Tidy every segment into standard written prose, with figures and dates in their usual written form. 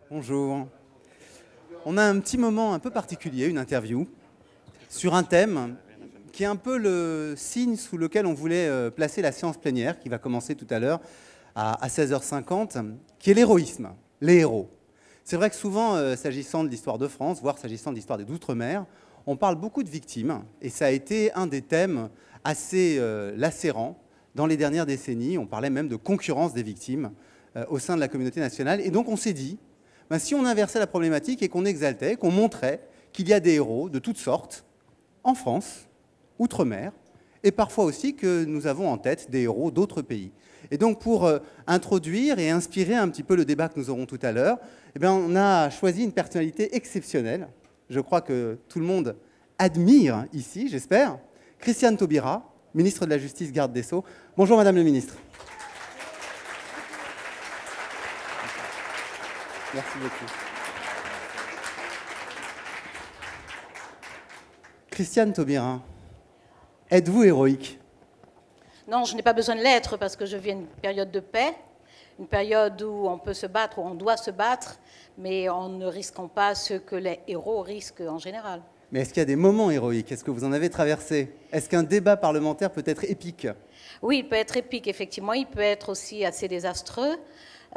Bonjour. On a un petit moment un peu particulier, une interview, sur un thème qui est un peu le signe sous lequel on voulait placer la séance plénière, qui va commencer tout à l'heure à 16h50, qui est l'héroïsme, les héros. C'est vrai que souvent, s'agissant de l'histoire de France, voire s'agissant de l'histoire des Outre-mer, on parle beaucoup de victimes, et ça a été un des thèmes assez lacérants dans les dernières décennies. On parlait même de concurrence des victimes au sein de la communauté nationale, et donc on s'est dit, ben, si on inversait la problématique et qu'on exaltait, qu'on montrait qu'il y a des héros de toutes sortes, en France, outre-mer, et parfois aussi que nous avons en tête des héros d'autres pays. Et donc pour introduire et inspirer un petit peu le débat que nous aurons tout à l'heure, eh bien, on a choisi une personnalité exceptionnelle. Je crois que tout le monde admire ici, j'espère. Christiane Taubira, ministre de la Justice, garde des Sceaux. Bonjour Madame le Ministre. Merci beaucoup. Christiane Taubira, êtes-vous héroïque? Non, je n'ai pas besoin de l'être parce que je vis une période de paix, une période où on peut se battre, où on doit se battre, mais en ne risquant pas ce que les héros risquent en général. Mais est-ce qu'il y a des moments héroïques? Est-ce que vous en avez traversé? Est-ce qu'un débat parlementaire peut être épique? Oui, il peut être épique, effectivement. Il peut être aussi assez désastreux.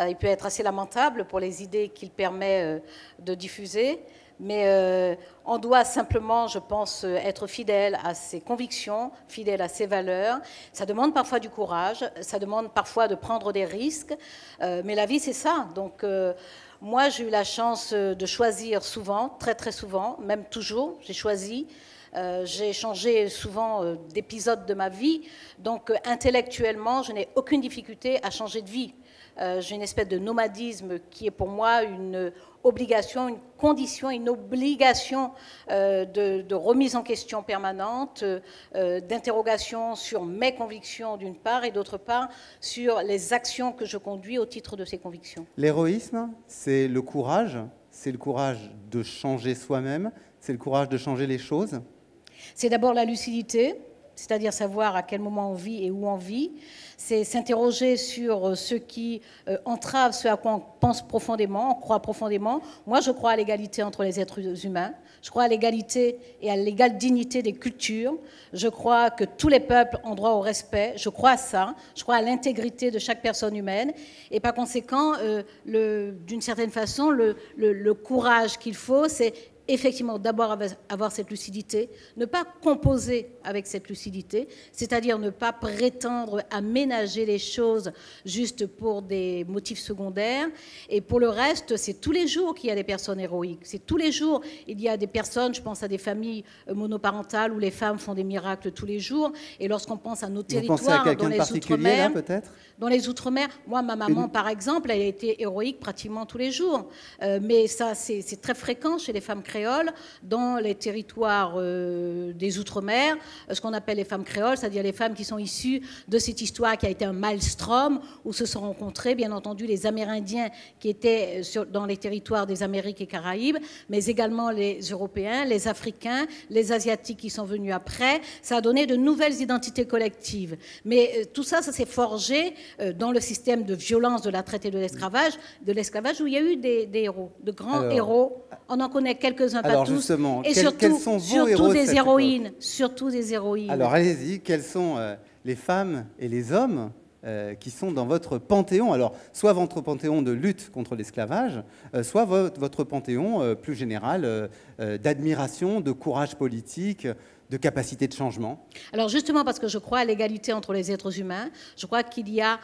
Il peut être assez lamentable pour les idées qu'il permet de diffuser. Mais on doit simplement, je pense, être fidèle à ses convictions, fidèle à ses valeurs. Ça demande parfois du courage, ça demande parfois de prendre des risques. Mais la vie, c'est ça. Donc, moi, j'ai eu la chance de choisir souvent, très très souvent, même toujours, j'ai choisi. J'ai changé souvent d'épisodes de ma vie. Donc, intellectuellement, je n'ai aucune difficulté à changer de vie. J'ai une espèce de nomadisme qui est pour moi une obligation, une condition, une obligation de remise en question permanente, d'interrogation sur mes convictions d'une part et d'autre part sur les actions que je conduis au titre de ces convictions. L'héroïsme, c'est le courage de changer soi-même, c'est le courage de changer les choses. C'est d'abord la lucidité, c'est-à-dire savoir à quel moment on vit et où on vit. C'est s'interroger sur ce qui entrave ce à quoi on pense profondément, on croit profondément. Moi, je crois à l'égalité entre les êtres humains. Je crois à l'égalité et à l'égale dignité des cultures. Je crois que tous les peuples ont droit au respect. Je crois à ça. Je crois à l'intégrité de chaque personne humaine. Et par conséquent, d'une certaine façon, le courage qu'il faut, c'est effectivement d'abord avoir cette lucidité, ne pas composer avec cette lucidité, c'est-à-dire ne pas prétendre aménager les choses juste pour des motifs secondaires. Et pour le reste, c'est tous les jours qu'il y a des personnes héroïques. C'est tous les jours, il y a des personnes, je pense à des familles monoparentales où les femmes font des miracles tous les jours. Et lorsqu'on pense à nos territoires, dans les Outre-mer, dans les Outre-mer, moi, ma maman, par exemple, elle a été héroïque pratiquement tous les jours. Mais ça, c'est très fréquent chez les femmes créoles, dans les territoires des Outre-mer, ce qu'on appelle les femmes créoles, c'est-à-dire les femmes qui sont issues de cette histoire qui a été un maelstrom, où se sont rencontrés, bien entendu, les Amérindiens qui étaient dans les territoires des Amériques et Caraïbes, mais également les Européens, les Africains, les Asiatiques qui sont venus après. Ça a donné de nouvelles identités collectives. Mais tout ça, ça s'est forgé dans le système de violence de la traite et de l'esclavage, où il y a eu des héros, de grands héros. On en connaît quelques-uns, pas tous. Justement, et quels sont vos héros des héroïnes, surtout des héroïnes. Alors allez-y, quels sont les femmes et les hommes qui sont dans votre panthéon? Alors, soit votre panthéon de lutte contre l'esclavage, soit votre panthéon plus général d'admiration, de courage politique, de capacité de changement. Alors justement, parce que je crois à l'égalité entre les êtres humains, je crois qu'il y a...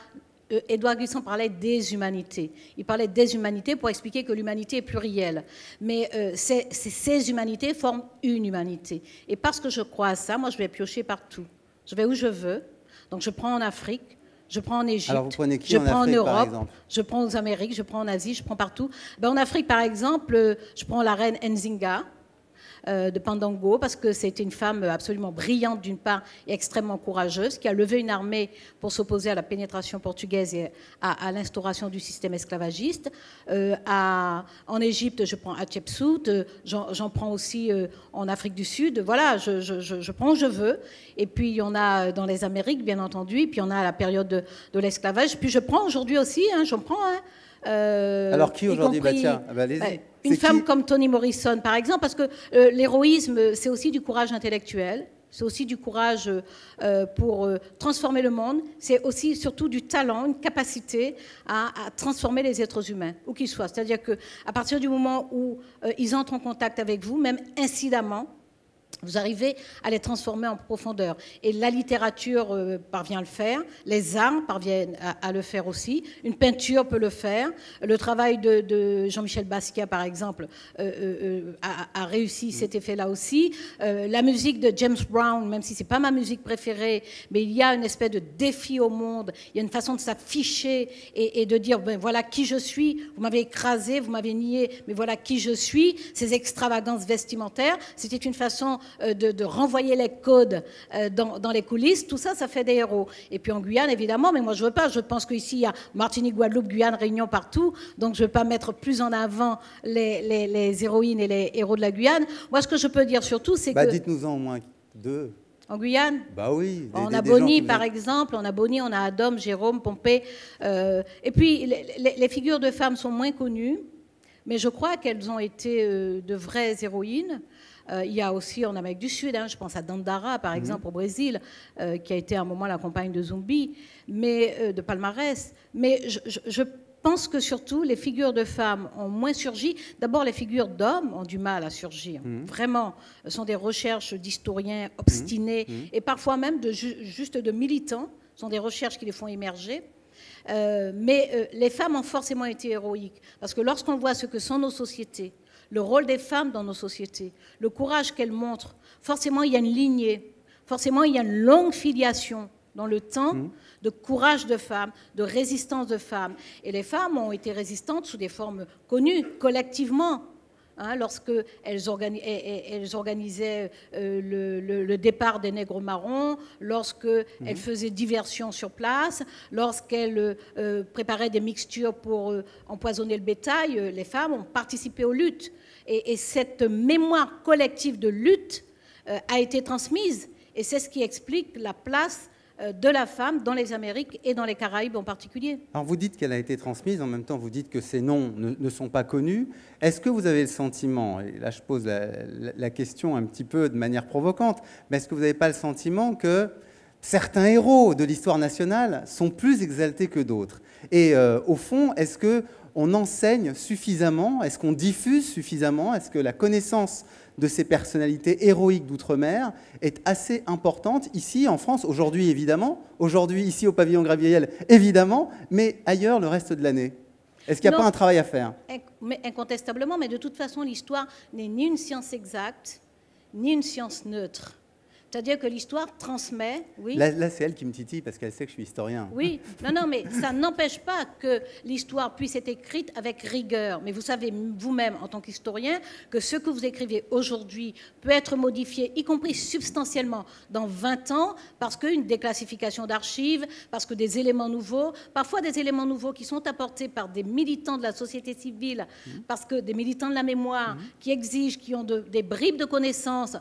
Édouard Glissant parlait des humanités. Il parlait des humanités pour expliquer que l'humanité est plurielle. Mais ces humanités forment une humanité. Et parce que je crois à ça, moi je vais piocher partout. Je vais où je veux. Donc je prends en Afrique, Je prends en Égypte, Alors vous prenez qui je en prends Afrique, en par Europe, exemple? je prends aux Amériques, je prends en Asie, je prends partout. Ben, en Afrique, par exemple, je prends la reine Nzinga de Pandango, parce que c'était une femme absolument brillante d'une part et extrêmement courageuse, qui a levé une armée pour s'opposer à la pénétration portugaise et à l'instauration du système esclavagiste. En Égypte, je prends Hatshepsut, j'en prends aussi en Afrique du Sud. Voilà, je prends où je veux. Et puis il y en a dans les Amériques, bien entendu, et puis il y en a à la période de l'esclavage. Puis je prends aujourd'hui aussi, j'en prends. Alors qui aujourd'hui? Tiens, allez-y. Une femme comme Toni Morrison, par exemple, parce que l'héroïsme, c'est aussi du courage intellectuel, c'est aussi du courage pour transformer le monde, c'est aussi surtout du talent, une capacité à transformer les êtres humains, où qu'ils soient. C'est-à-dire qu'à partir du moment où ils entrent en contact avec vous, même incidemment, vous arrivez à les transformer en profondeur. Et la littérature parvient à le faire, les arts parviennent à le faire aussi, une peinture peut le faire. Le travail de Jean-Michel Basquiat, par exemple, a réussi cet effet-là aussi. La musique de James Brown, même si ce n'est pas ma musique préférée, mais il y a une espèce de défi au monde, il y a une façon de s'afficher et de dire, ben, voilà qui je suis, vous m'avez écrasé, vous m'avez nié, mais voilà qui je suis. Ces extravagances vestimentaires, c'était une façon de renvoyer les codes dans les coulisses. Tout ça, ça fait des héros. Et puis en Guyane, évidemment, mais moi je veux pas, je pense qu'ici il y a Martinique, Guadeloupe, Guyane, Réunion, partout, donc je ne veux pas mettre plus en avant les héroïnes et les héros de la Guyane. Moi ce que je peux dire surtout, c'est que... Dites-nous-en au moins deux. En Guyane? Bah oui. On a Bonny, par exemple, on a Bonny, on a Adom, Jérôme, Pompée. Et puis les figures de femmes sont moins connues, mais je crois qu'elles ont été de vraies héroïnes. Il y a aussi en Amérique du Sud, je pense à Dandara, par exemple, au Brésil, qui a été à un moment la compagne de Zumbi, mais de palmarès. Mais je pense que surtout, les figures de femmes ont moins surgi. D'abord, les figures d'hommes ont du mal à surgir. Vraiment, ce sont des recherches d'historiens obstinés et parfois même juste de militants. Ce sont des recherches qui les font émerger. Mais les femmes ont forcément été héroïques. Parce que lorsqu'on voit ce que sont nos sociétés, le rôle des femmes dans nos sociétés, le courage qu'elles montrent, forcément il y a une lignée, forcément il y a une longue filiation dans le temps de courage de femmes, de résistance de femmes. Et les femmes ont été résistantes sous des formes connues, collectivement. Lorsqu'elles organisaient le départ des nègres marrons, lorsqu'elles faisaient diversion sur place, lorsqu'elles préparaient des mixtures pour empoisonner le bétail, les femmes ont participé aux luttes. Et cette mémoire collective de lutte a été transmise. Et c'est ce qui explique la place de la femme dans les Amériques et dans les Caraïbes en particulier. Alors vous dites qu'elle a été transmise, en même temps vous dites que ces noms ne sont pas connus. Est-ce que vous avez le sentiment, et là je pose la question un petit peu de manière provocante, mais est-ce que vous n'avez pas le sentiment que certains héros de l'histoire nationale sont plus exaltés que d'autres? Et au fond, est-ce qu'on enseigne suffisamment? Est-ce qu'on diffuse suffisamment? Est-ce que la connaissance de ces personnalités héroïques d'outre-mer est assez importante ici en France, aujourd'hui évidemment, aujourd'hui ici au pavillon Graviel évidemment, mais ailleurs le reste de l'année? Est-ce qu'il n'y a pas un travail à faire? Mais incontestablement, mais de toute façon l'histoire n'est ni une science exacte, ni une science neutre. C'est-à-dire que l'histoire transmet... Oui. Là c'est elle qui me titille parce qu'elle sait que je suis historien. Oui, non, mais ça n'empêche pas que l'histoire puisse être écrite avec rigueur. Mais vous savez vous-même, en tant qu'historien, que ce que vous écrivez aujourd'hui peut être modifié, y compris substantiellement, dans 20 ans, parce qu'une déclassification d'archives, parce que des éléments nouveaux, parfois des éléments nouveaux qui sont apportés par des militants de la société civile, parce que des militants de la mémoire, qui exigent, qui ont des bribes de connaissances,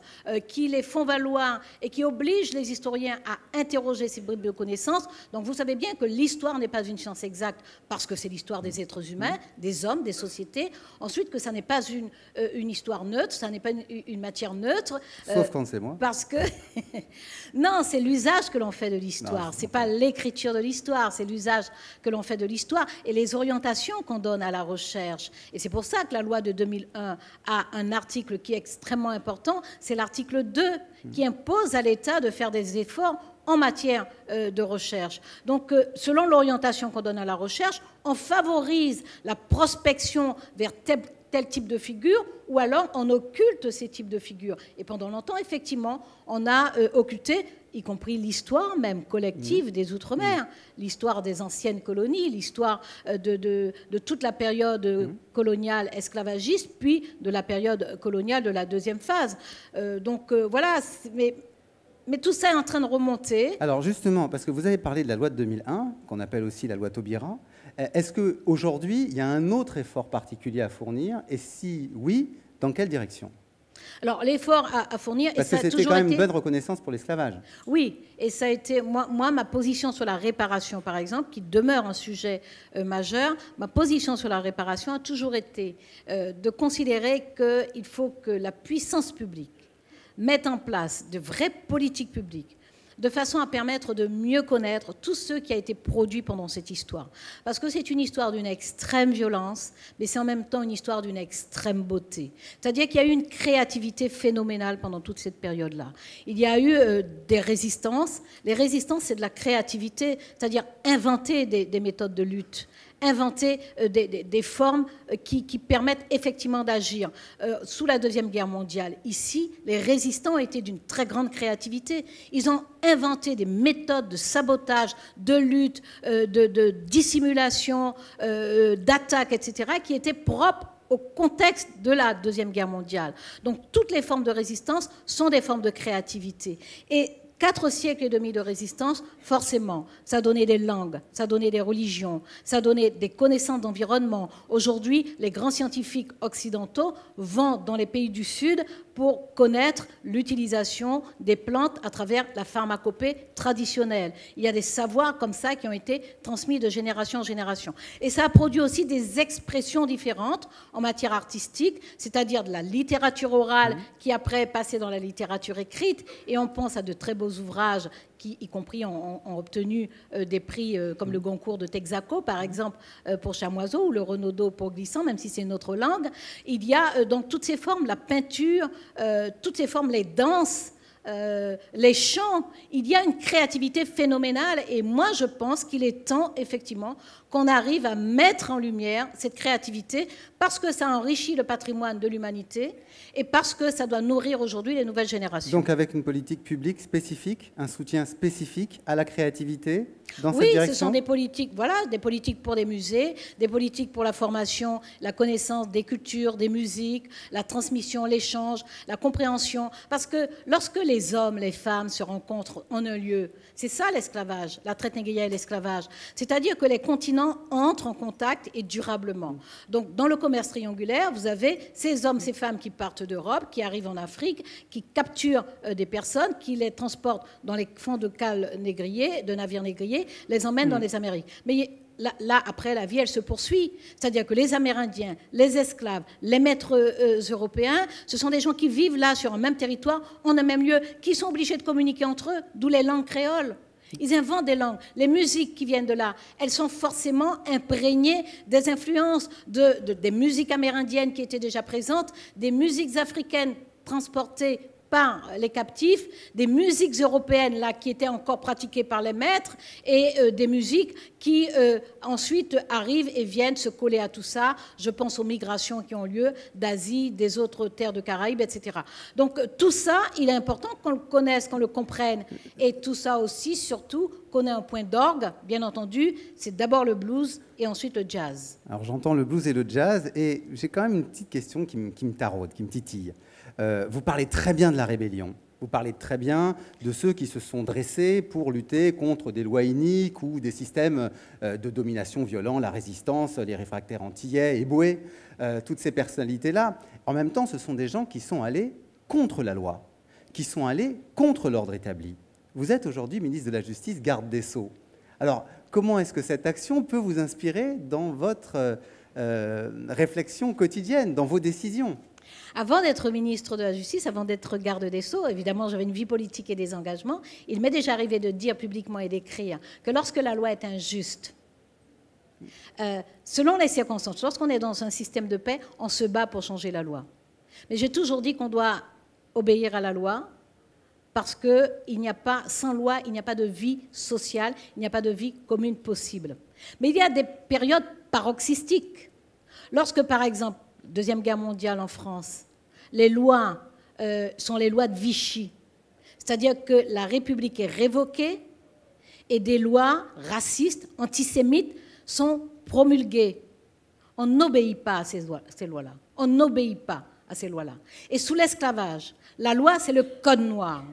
qui les font valoir, et qui oblige les historiens à interroger ces bribes de connaissances. Donc vous savez bien que l'histoire n'est pas une science exacte parce que c'est l'histoire des êtres humains, des hommes, des sociétés. Ensuite, que ça n'est pas une histoire neutre, ça n'est pas une matière neutre. Sauf quand c'est moi. Parce que... non, c'est l'usage que l'on fait de l'histoire. C'est pas l'écriture de l'histoire, c'est l'usage que l'on fait de l'histoire et les orientations qu'on donne à la recherche. Et c'est pour ça que la loi de 2001 a un article qui est extrêmement important, c'est l'article 2, qui impose à l'État de faire des efforts en matière de recherche. Donc, selon l'orientation qu'on donne à la recherche, on favorise la prospection vers tel type de figure, ou alors on occulte ces types de figures. Et pendant longtemps, effectivement, on a occulté, y compris l'histoire même collective des Outre-mer, l'histoire des anciennes colonies, l'histoire de toute la période coloniale esclavagiste, puis de la période coloniale de la deuxième phase. Voilà, mais tout ça est en train de remonter. Alors justement, parce que vous avez parlé de la loi de 2001, qu'on appelle aussi la loi Taubira, est-ce qu'aujourd'hui, il y a un autre effort particulier à fournir? Et si oui, dans quelle direction? Alors, l'effort à fournir... Parce que c'était quand même une bonne reconnaissance pour l'esclavage. Oui, et ça a été... Moi, ma position sur la réparation, par exemple, qui demeure un sujet majeur, ma position sur la réparation a toujours été de considérer qu'il faut que la puissance publique mette en place de vraies politiques publiques de façon à permettre de mieux connaître tout ce qui a été produit pendant cette histoire. Parce que c'est une histoire d'une extrême violence, mais c'est en même temps une histoire d'une extrême beauté. C'est-à-dire qu'il y a eu une créativité phénoménale pendant toute cette période-là. Il y a eu des résistances. Les résistances, c'est de la créativité, c'est-à-dire inventer des méthodes de lutte, inventer des formes qui permettent effectivement d'agir. Sous la Deuxième Guerre mondiale, ici, les résistants étaient d'une très grande créativité. Ils ont inventé des méthodes de sabotage, de lutte, de dissimulation, d'attaque, etc., qui étaient propres au contexte de la Deuxième Guerre mondiale. Donc, toutes les formes de résistance sont des formes de créativité. Et 4 siècles et demi de résistance, forcément, ça donnait des langues, ça donnait des religions, ça donnait des connaissances d'environnement. Aujourd'hui, les grands scientifiques occidentaux vont dans les pays du Sud pour connaître l'utilisation des plantes à travers la pharmacopée traditionnelle. Il y a des savoirs comme ça qui ont été transmis de génération en génération. Et ça a produit aussi des expressions différentes en matière artistique, c'est-à-dire de la littérature orale qui après est passée dans la littérature écrite, et on pense à de très beaux ouvrages qui, y compris, ont obtenu des prix comme le Goncourt de Texaco, par exemple, pour Chamoiseau, ou le Renaudot pour Glissant, même si c'est une autre langue. Il y a donc toutes ces formes, la peinture, toutes ces formes, les danses, les chants. Il y a une créativité phénoménale, et moi, je pense qu'il est temps, effectivement, qu'on arrive à mettre en lumière cette créativité, parce que ça enrichit le patrimoine de l'humanité et parce que ça doit nourrir aujourd'hui les nouvelles générations. Donc avec une politique publique spécifique, un soutien spécifique à la créativité dans cette direction? Oui, ce sont des politiques, voilà, des politiques pour des musées, des politiques pour la formation, la connaissance des cultures, des musiques, la transmission, l'échange, la compréhension. Parce que lorsque les hommes, les femmes se rencontrent en un lieu, c'est ça l'esclavage, la traite négrière et l'esclavage. C'est-à-dire que les continents entrent en contact et durablement. Donc dans le commerce triangulaire, vous avez ces hommes, ces femmes qui partent d'Europe, qui arrivent en Afrique, qui capturent des personnes, qui les transportent dans les fonds de cales négriers, de navires négriers, les emmènent dans les Amériques. Mais là, après, la vie, elle se poursuit. C'est-à-dire que les Amérindiens, les esclaves, les maîtres européens, ce sont des gens qui vivent là, sur un même territoire, en un même lieu, qui sont obligés de communiquer entre eux, d'où les langues créoles. Ils inventent des langues. Les musiques qui viennent de là, elles sont forcément imprégnées des influences des musiques amérindiennes qui étaient déjà présentes, des musiques africaines transportées par les captifs, des musiques européennes là, qui étaient encore pratiquées par les maîtres, et des musiques qui ensuite arrivent et viennent se coller à tout ça. Je pense aux migrations qui ont lieu d'Asie, des autres terres de Caraïbes, etc. Donc tout ça, il est important qu'on le connaisse, qu'on le comprenne. Et tout ça aussi, surtout, qu'on ait un point d'orgue, bien entendu, c'est d'abord le blues et ensuite le jazz. Alors j'entends le blues et le jazz, et j'ai quand même une petite question qui me taraude, qui me titille. Vous parlez très bien de la rébellion. Vous parlez très bien de ceux qui se sont dressés pour lutter contre des lois iniques ou des systèmes de domination violents, la résistance, les réfractaires antillais, Eboué, toutes ces personnalités-là. En même temps, ce sont des gens qui sont allés contre la loi, qui sont allés contre l'ordre établi. Vous êtes aujourd'hui ministre de la Justice, garde des Sceaux. Alors, comment est-ce que cette action peut vous inspirer dans votre réflexion quotidienne, dans vos décisions ? Avant d'être ministre de la Justice, avant d'être garde des Sceaux, évidemment, j'avais une vie politique et des engagements. Il m'est déjà arrivé de dire publiquement et d'écrire que lorsque la loi est injuste, selon les circonstances, lorsqu'on est dans un système de paix, on se bat pour changer la loi. Mais j'ai toujours dit qu'on doit obéir à la loi, parce qu'il n'y a pas, sans loi, il n'y a pas de vie sociale, il n'y a pas de vie commune possible. Mais il y a des périodes paroxystiques. Lorsque, par exemple, Deuxième Guerre mondiale en France. Les lois sont les lois de Vichy. C'est-à-dire que la République est révoquée et des lois racistes, antisémites sont promulguées. On n'obéit pas à ces lois-là. On n'obéit pas à ces lois-là. Et sous l'esclavage, la loi, c'est le code noir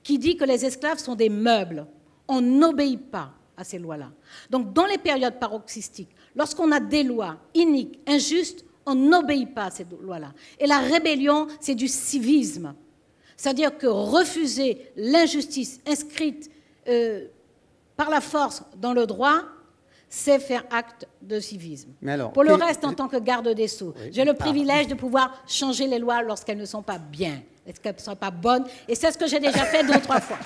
qui dit que les esclaves sont des meubles. On n'obéit pas à ces lois-là. Donc, dans les périodes paroxystiques, lorsqu'on a des lois iniques, injustes, on n'obéit pas à ces lois-là. Et la rébellion, c'est du civisme. C'est-à-dire que refuser l'injustice inscrite par la force dans le droit, c'est faire acte de civisme. Mais alors, pour le reste, en tant que garde des Sceaux, oui. j'ai le privilège de pouvoir changer les lois lorsqu'elles ne sont pas bien, lorsqu'elles ne sont pas bonnes, et c'est ce que j'ai déjà fait 2 ou 3 fois.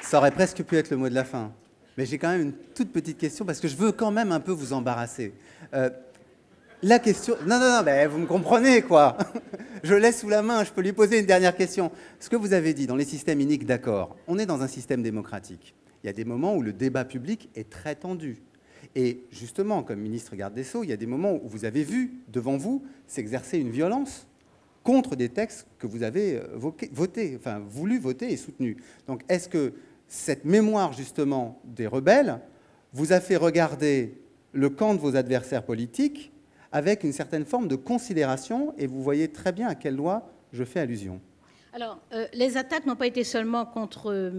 Ça aurait presque pu être le mot de la fin. Mais j'ai quand même une toute petite question, parce que je veux quand même un peu vous embarrasser. La question... Non, mais vous me comprenez, quoi. Je laisse sous la main, je peux lui poser une dernière question. Ce que vous avez dit, dans les systèmes iniques, d'accord, on est dans un système démocratique. Il y a des moments où le débat public est très tendu. Et justement, comme ministre garde des Sceaux, il y a des moments où vous avez vu, devant vous, s'exercer une violence contre des textes que vous avez voulu voter et soutenus. Donc, est-ce que cette mémoire, justement, des rebelles vous a fait regarder le camp de vos adversaires politiques avec une certaine forme de considération, et vous voyez très bien à quelle loi je fais allusion? Alors, les attaques n'ont pas été seulement contre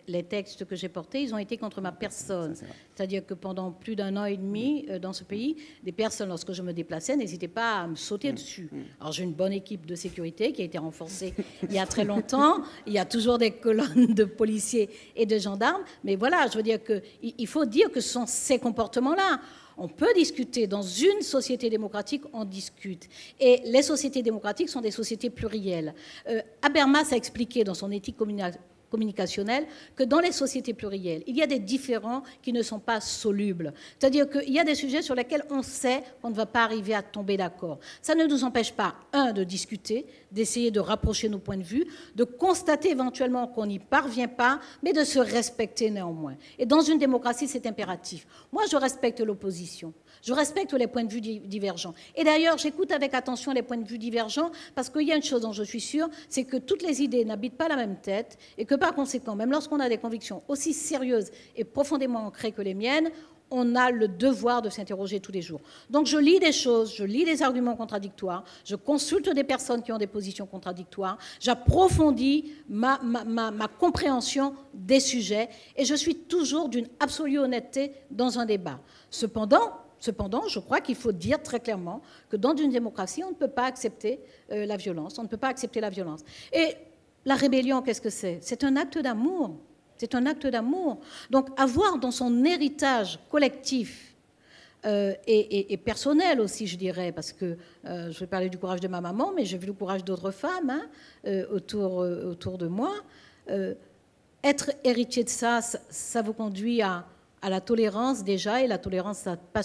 les textes que j'ai portés, ils ont été contre ma personne. C'est-à-dire que pendant plus d'1 an et demi, dans ce pays, des personnes, lorsque je me déplaçais, n'hésitaient pas à me sauter dessus. Alors, j'ai une bonne équipe de sécurité qui a été renforcée il y a très longtemps. Il y a toujours des colonnes de policiers et de gendarmes. Mais voilà, je veux dire qu'il faut dire que ce sont ces comportements-là. On peut discuter. Dans une société démocratique, on discute. Et les sociétés démocratiques sont des sociétés plurielles. Habermas a expliqué dans son éthique communicationnelle que dans les sociétés plurielles, il y a des différends qui ne sont pas solubles. C'est-à-dire qu'il y a des sujets sur lesquels on sait qu'on ne va pas arriver à tomber d'accord. Ça ne nous empêche pas, de discuter, d'essayer de rapprocher nos points de vue, de constater éventuellement qu'on n'y parvient pas, mais de se respecter néanmoins. Et dans une démocratie, c'est impératif. Moi, je respecte l'opposition. Je respecte les points de vue divergents. Et d'ailleurs, j'écoute avec attention les points de vue divergents parce qu'il y a une chose dont je suis sûre, c'est que toutes les idées n'habitent pas la même tête et que par conséquent, même lorsqu'on a des convictions aussi sérieuses et profondément ancrées que les miennes, on a le devoir de s'interroger tous les jours. Donc je lis des choses, je lis des arguments contradictoires, je consulte des personnes qui ont des positions contradictoires, j'approfondis ma compréhension des sujets et je suis toujours d'une absolue honnêteté dans un débat. Cependant, je crois qu'il faut dire très clairement que dans une démocratie, on ne peut pas accepter la violence. On ne peut pas accepter la violence. Et la rébellion, qu'est-ce que c'est? C'est un acte d'amour. C'est un acte d'amour. Donc, avoir dans son héritage collectif et personnel aussi, je dirais, parce que je vais parler du courage de ma maman, mais j'ai vu le courage d'autres femmes autour de moi. Être héritier de ça, ça vous conduit à la tolérance déjà, et la tolérance, ça n'est pas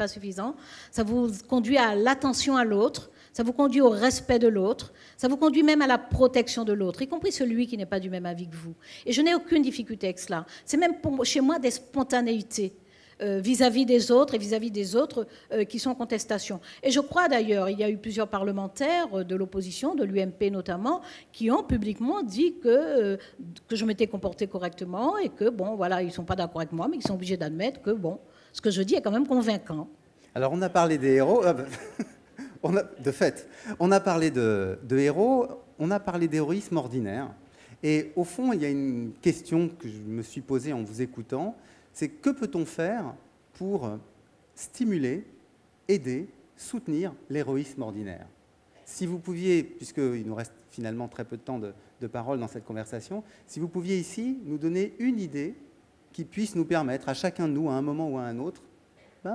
suffisant. Ça vous conduit à l'attention à l'autre, ça vous conduit au respect de l'autre, ça vous conduit même à la protection de l'autre, y compris celui qui n'est pas du même avis que vous. Et je n'ai aucune difficulté avec cela. C'est même chez moi des spontanéités vis-à-vis des autres et vis-à-vis des autres qui sont en contestation. Et je crois d'ailleurs, il y a eu plusieurs parlementaires de l'opposition, de l'UMP notamment, qui ont publiquement dit que je m'étais comportée correctement et que, bon, voilà, ils ne sont pas d'accord avec moi, mais qu'ils sont obligés d'admettre que, bon, ce que je dis est quand même convaincant. Alors, on a parlé des héros. De fait, on a parlé de héros, on a parlé d'héroïsme ordinaire. Et au fond, il y a une question que je me suis posée en vous écoutant, c'est que peut-on faire pour stimuler, aider, soutenir l'héroïsme ordinaire? Si vous pouviez, puisqu'il nous reste finalement très peu de temps de parole dans cette conversation, si vous pouviez ici nous donner une idée qui puisse nous permettre à chacun de nous, à un moment ou à un autre,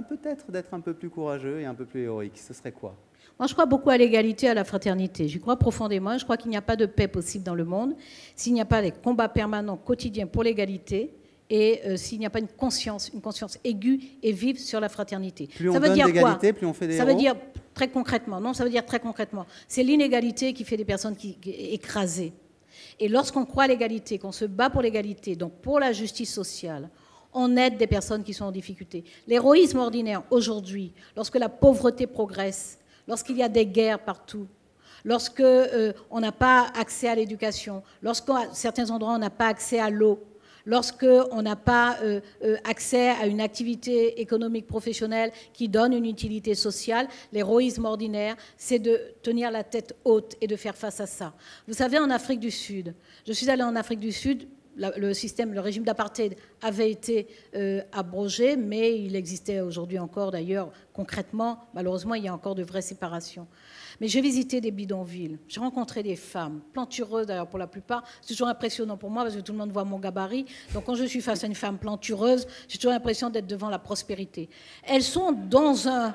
peut-être d'être un peu plus courageux et un peu plus héroïque, ce serait quoi? Moi, je crois beaucoup à l'égalité, à la fraternité. J'y crois profondément. Je crois qu'il n'y a pas de paix possible dans le monde s'il n'y a pas des combats permanents, quotidiens pour l'égalité et s'il n'y a pas une conscience aiguë et vive sur la fraternité. Plus on donne d'égalité, plus on fait des héros. Ça veut dire très concrètement, non, ça veut dire très concrètement. C'est l'inégalité qui fait des personnes écrasées. Et lorsqu'on croit à l'égalité, qu'on se bat pour l'égalité, donc pour la justice sociale, on aide des personnes qui sont en difficulté. L'héroïsme ordinaire, aujourd'hui, lorsque la pauvreté progresse, lorsqu'il y a des guerres partout, lorsque on n'a pas accès à l'éducation, lorsqu'à certains endroits on n'a pas accès à l'eau, lorsqu'on n'a pas accès à une activité économique professionnelle qui donne une utilité sociale, l'héroïsme ordinaire, c'est de tenir la tête haute et de faire face à ça. Vous savez, en Afrique du Sud, je suis allée en Afrique du Sud, le régime d'apartheid avait été abrogé, mais il existait aujourd'hui encore, d'ailleurs, concrètement, malheureusement, il y a encore de vraies séparations. Mais j'ai visité des bidonvilles, j'ai rencontré des femmes, plantureuses d'ailleurs pour la plupart. C'est toujours impressionnant pour moi parce que tout le monde voit mon gabarit. Donc quand je suis face à une femme plantureuse, j'ai toujours l'impression d'être devant la prospérité. Elles sont dans un...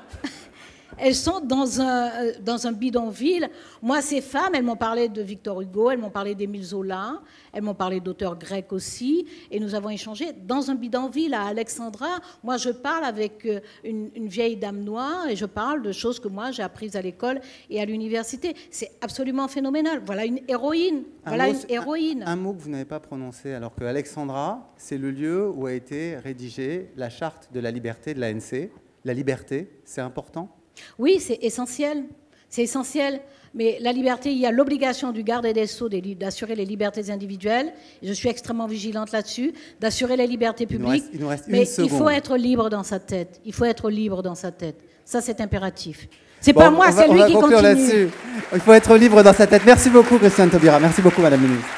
Elles sont dans un bidonville. Moi, ces femmes, elles m'ont parlé de Victor Hugo, elles m'ont parlé d'Émile Zola, elles m'ont parlé d'auteurs grecs aussi, et nous avons échangé dans un bidonville à Alexandra. Moi, je parle avec une vieille dame noire, et je parle de choses que moi, j'ai apprises à l'école et à l'université. C'est absolument phénoménal. Voilà une héroïne. Voilà une héroïne. Un mot que vous n'avez pas prononcé, alors que Alexandra, c'est le lieu où a été rédigée la charte de la liberté de l'ANC. La liberté, c'est important ? Oui, c'est essentiel. C'est essentiel. Mais la liberté, il y a l'obligation du garde des Sceaux d'assurer les libertés individuelles. Et je suis extrêmement vigilante là-dessus, d'assurer les libertés publiques. Il nous reste mais une seconde. Il faut être libre dans sa tête. Il faut être libre dans sa tête. Ça, c'est impératif. C'est pas moi, c'est lui qui continue. Là-dessus. Il faut être libre dans sa tête. Merci beaucoup, Christiane Taubira. Merci beaucoup, Madame la ministre.